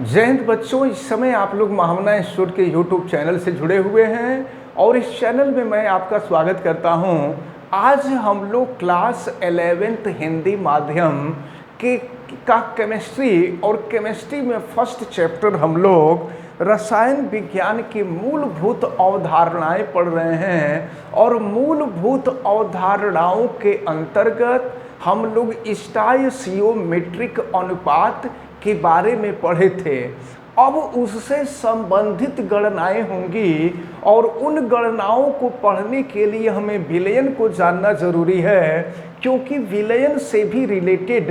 जय हिंद बच्चों। इस समय आप लोग महामना इंस्टीट्यूट के यूट्यूब चैनल से जुड़े हुए हैं और इस चैनल में मैं आपका स्वागत करता हूं। आज हम लोग क्लास 11th हिंदी माध्यम के केमिस्ट्री और केमिस्ट्री में फर्स्ट चैप्टर हम लोग रसायन विज्ञान की मूलभूत अवधारणाएं पढ़ रहे हैं और मूलभूत अवधारणाओं के अंतर्गत हम लोग स्टाइशियोमेट्रिक अनुपात के बारे में पढ़े थे। अब उससे संबंधित गणनाएं होंगी और उन गणनाओं को पढ़ने के लिए हमें विलयन को जानना जरूरी है, क्योंकि विलयन से भी रिलेटेड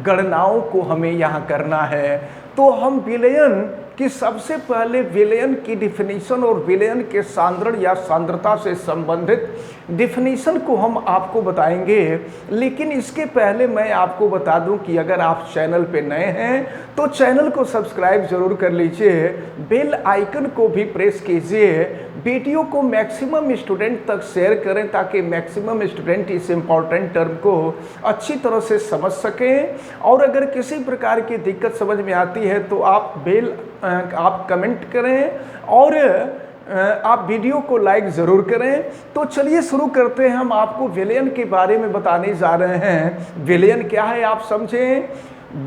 गणनाओं को हमें यहाँ करना है। तो हम विलयन कि सबसे पहले विलयन की डिफिनीशन और विलयन के सांद्रण या सांद्रता से संबंधित डिफिनीशन को हम आपको बताएंगे। लेकिन इसके पहले मैं आपको बता दूं कि अगर आप चैनल पे नए हैं तो चैनल को सब्सक्राइब जरूर कर लीजिए, बेल आइकन को भी प्रेस कीजिए, वीडियो को मैक्सिमम स्टूडेंट तक शेयर करें ताकि मैक्सिमम स्टूडेंट इस इम्पॉर्टेंट टर्म को अच्छी तरह से समझ सकें। और अगर किसी प्रकार की दिक्कत समझ में आती है तो आप कमेंट करें और आप वीडियो को लाइक ज़रूर करें। तो चलिए शुरू करते हैं। हम आपको विलयन के बारे में बताने जा रहे हैं। विलयन क्या है आप समझें।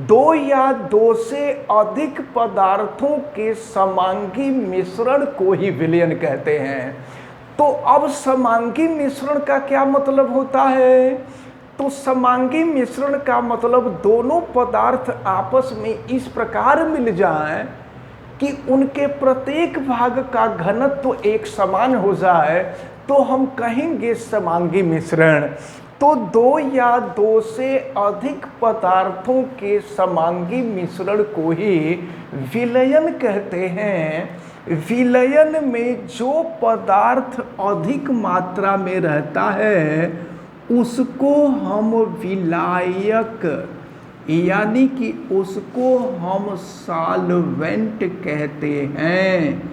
दो या दो से अधिक पदार्थों के समांगी मिश्रण को ही विलयन कहते हैं। तो अब समांगी मिश्रण का क्या मतलब होता है? तो समांगी मिश्रण का मतलब दोनों पदार्थ आपस में इस प्रकार मिल जाएं कि उनके प्रत्येक भाग का घनत्व तो एक समान हो जाए, तो हम कहेंगे समांगी मिश्रण। तो दो या दो से अधिक पदार्थों के समांगी मिश्रण को ही विलयन कहते हैं। विलयन में जो पदार्थ अधिक मात्रा में रहता है उसको हम विलायक यानी कि उसको हम सॉल्वेंट कहते हैं।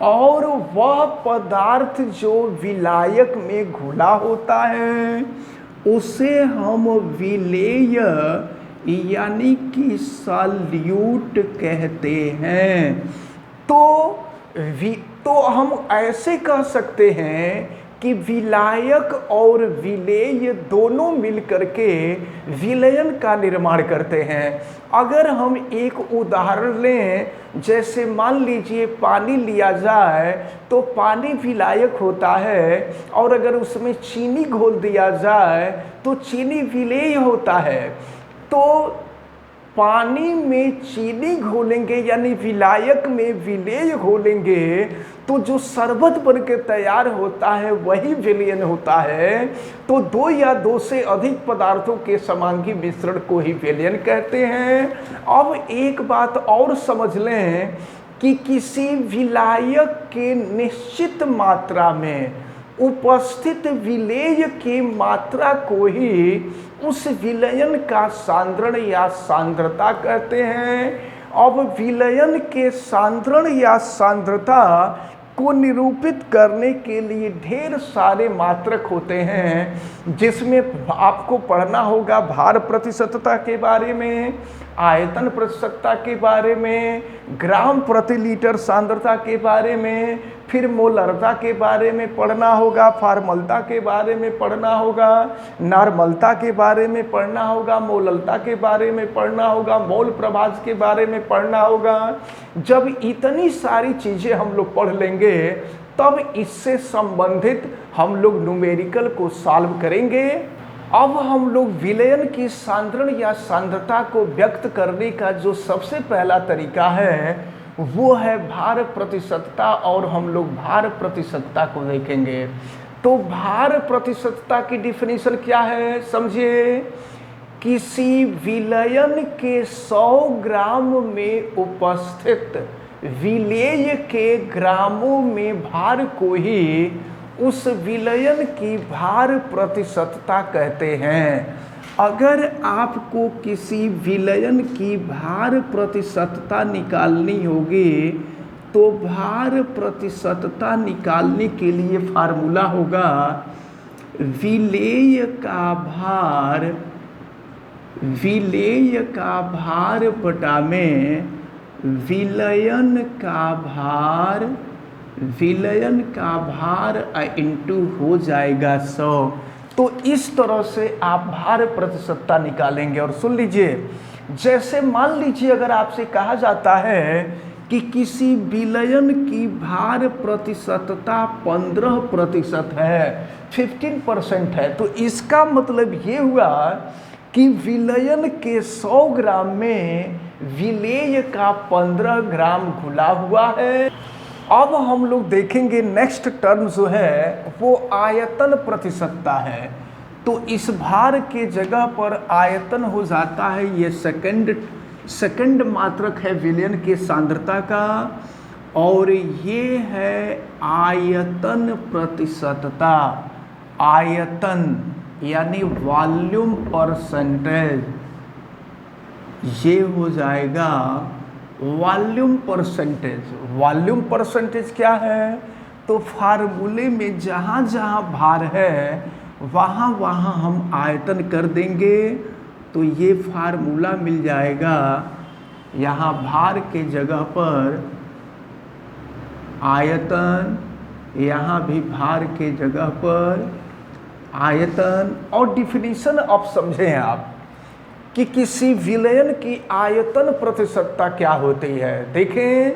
और वह पदार्थ जो विलायक में घुला होता है उसे हम विलेय यानी कि सॉल्यूट कहते हैं। तो हम ऐसे कह सकते हैं कि विलायक और विलेय दोनों मिलकर के विलयन का निर्माण करते हैं। अगर हम एक उदाहरण लें, जैसे मान लीजिए पानी लिया जाए तो पानी विलायक होता है और अगर उसमें चीनी घोल दिया जाए तो चीनी विलेय होता है। तो पानी में चीनी घोलेंगे यानी विलायक में विलेय घोलेंगे तो जो शरबत बन के तैयार होता है वही विलयन होता है। तो दो या दो से अधिक पदार्थों के समांगी मिश्रण को ही विलयन कहते हैं। अब एक बात और समझ लें कि किसी विलायक के निश्चित मात्रा में उपस्थित विलेय की मात्रा को ही उस विलयन का सांद्रण या सांद्रता कहते हैं। अब विलयन के सांद्रण या सांद्रता को निरूपित करने के लिए ढेर सारे मात्रक होते हैं, जिसमें आपको पढ़ना होगा भार प्रतिशतता के बारे में, आयतन प्रतिशतता के बारे में, ग्राम प्रति लीटर सांद्रता के बारे में, फिर मोलरता के बारे में पढ़ना होगा, फार्मलता के बारे में पढ़ना होगा, नॉर्मलता के बारे में पढ़ना होगा, मोललता के बारे में पढ़ना होगा, मोल प्रभाज के बारे में पढ़ना होगा। जब इतनी सारी चीज़ें हम लोग पढ़ लेंगे तब इससे संबंधित हम लोग न्यूमेरिकल को सॉल्व करेंगे। अब हम लोग विलयन की सांद्रण या सांद्रता को व्यक्त करने का जो सबसे पहला तरीका है वो है भार प्रतिशतता, और हम लोग भार प्रतिशतता को देखेंगे। तो भार प्रतिशतता की डिफिनीशन क्या है समझिए। किसी विलयन के 100 ग्राम में उपस्थित विलेय के ग्रामों में भार को ही उस विलयन की भार प्रतिशतता कहते हैं। अगर आपको किसी विलयन की भार प्रतिशतता निकालनी होगी तो भार प्रतिशतता निकालने के लिए फार्मूला होगा विलेय का भार बटा में विलयन का भार इंटू हो जाएगा 100। तो इस तरह से आप भार प्रतिशतता निकालेंगे। और सुन लीजिए, जैसे मान लीजिए अगर आपसे कहा जाता है कि किसी विलयन की भार प्रतिशतता 15% है, 15% है, तो इसका मतलब ये हुआ कि विलयन के 100 ग्राम में विलेय का 15 ग्राम घुला हुआ है। अब हम लोग देखेंगे नेक्स्ट टर्म जो है वो आयतन प्रतिशतता है। तो इस भार के जगह पर आयतन हो जाता है, ये सेकंड मात्रक है विलयन के सांद्रता का, और ये है आयतन प्रतिशतता। आयतन यानी वॉल्यूम परसेंटेज, ये हो जाएगा वॉल्यूम परसेंटेज। वॉल्यूम परसेंटेज क्या है? तो फार्मूले में जहाँ जहाँ भार है वहाँ वहाँ हम आयतन कर देंगे, तो ये फार्मूला मिल जाएगा। यहाँ भार के जगह पर आयतन, यहाँ भी भार के जगह पर आयतन। और डिफिनीशन अब समझें आप कि किसी विलयन की आयतन प्रतिशतता क्या होती है। देखें,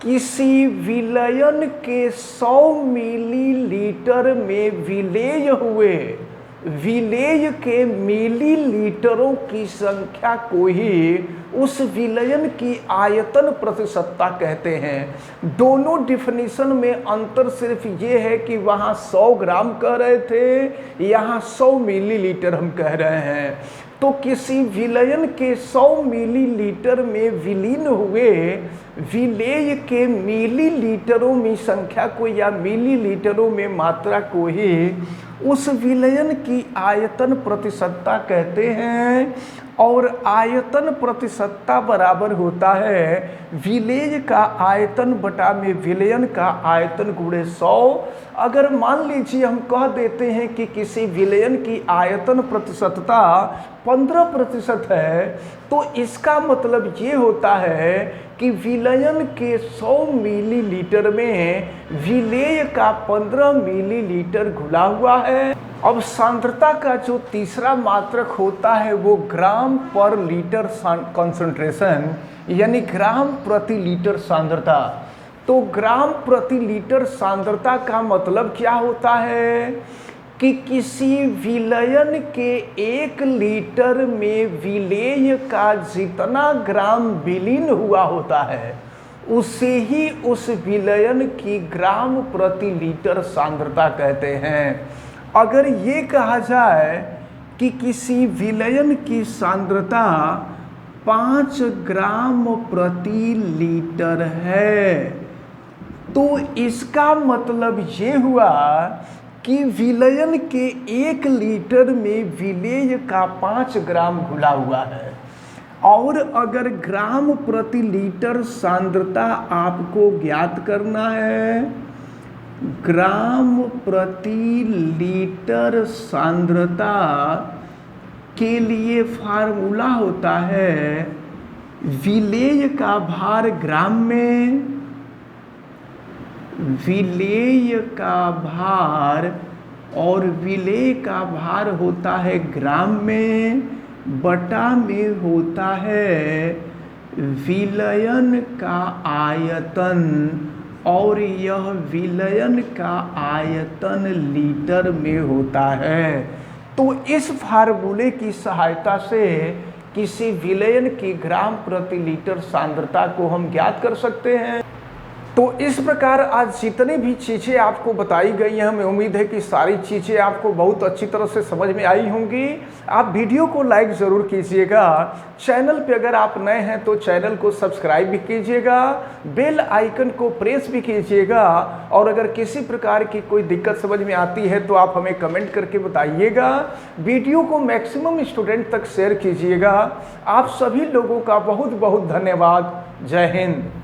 किसी विलयन के 100 मिलीलीटर में विलेय हुए विलेय के मिलीलीटरों की संख्या को ही उस विलयन की आयतन प्रतिशतता कहते हैं। दोनों डिफिनीशन में अंतर सिर्फ ये है कि वहाँ 100 ग्राम कह रहे थे, यहाँ 100 मिलीलीटर हम कह रहे हैं। तो किसी विलयन के 100 मिलीलीटर में विलीन हुए विलेय के मिलीलीटरों में संख्या को या मिलीलीटरों में मात्रा को ही उस विलयन की आयतन प्रतिशतता कहते हैं। और आयतन प्रतिशतता बराबर होता है विलेय का आयतन बटा में विलयन का आयतन गुणे 100। अगर मान लीजिए हम कह देते हैं कि किसी विलयन की आयतन प्रतिशतता 15% है, तो इसका मतलब ये होता है कि विलयन के 100 मिलीलीटर में विलेय का 15 मिलीलीटर घुला हुआ है। अब सांद्रता का जो तीसरा मात्रक होता है वो ग्राम पर लीटर कंसंट्रेशन, यानी ग्राम प्रति लीटर सांद्रता। तो ग्राम प्रति लीटर सांद्रता का मतलब क्या होता है कि किसी विलयन के 1 लीटर में विलेय का जितना ग्राम विलीन हुआ होता है उसे ही उस विलयन की ग्राम प्रति लीटर सांद्रता कहते हैं। अगर ये कहा जाए कि किसी विलयन की सांद्रता 5 ग्राम प्रति लीटर है, तो इसका मतलब ये हुआ कि विलयन के 1 लीटर में विलेय का 5 ग्राम घुला हुआ है। और अगर ग्राम प्रति लीटर सांद्रता आपको ज्ञात करना है, ग्राम प्रति लीटर सांद्रता के लिए फार्मूला होता है विलेय का भार ग्राम में, विलेय का भार, और विलेय का भार होता है ग्राम में, बटा में होता है विलयन का आयतन, और यह विलयन का आयतन लीटर में होता है। तो इस फार्मूले की सहायता से किसी विलयन की ग्राम प्रति लीटर सांद्रता को हम ज्ञात कर सकते हैं। तो इस प्रकार आज जितनी भी चीज़ें आपको बताई गई हैं, हमें उम्मीद है कि सारी चीज़ें आपको बहुत अच्छी तरह से समझ में आई होंगी। आप वीडियो को लाइक ज़रूर कीजिएगा। चैनल पे अगर आप नए हैं तो चैनल को सब्सक्राइब भी कीजिएगा, बेल आइकन को प्रेस भी कीजिएगा। और अगर किसी प्रकार की कोई दिक्कत समझ में आती है तो आप हमें कमेंट करके बताइएगा। वीडियो को मैक्सिमम स्टूडेंट तक शेयर कीजिएगा। आप सभी लोगों का बहुत बहुत धन्यवाद। जय हिंद।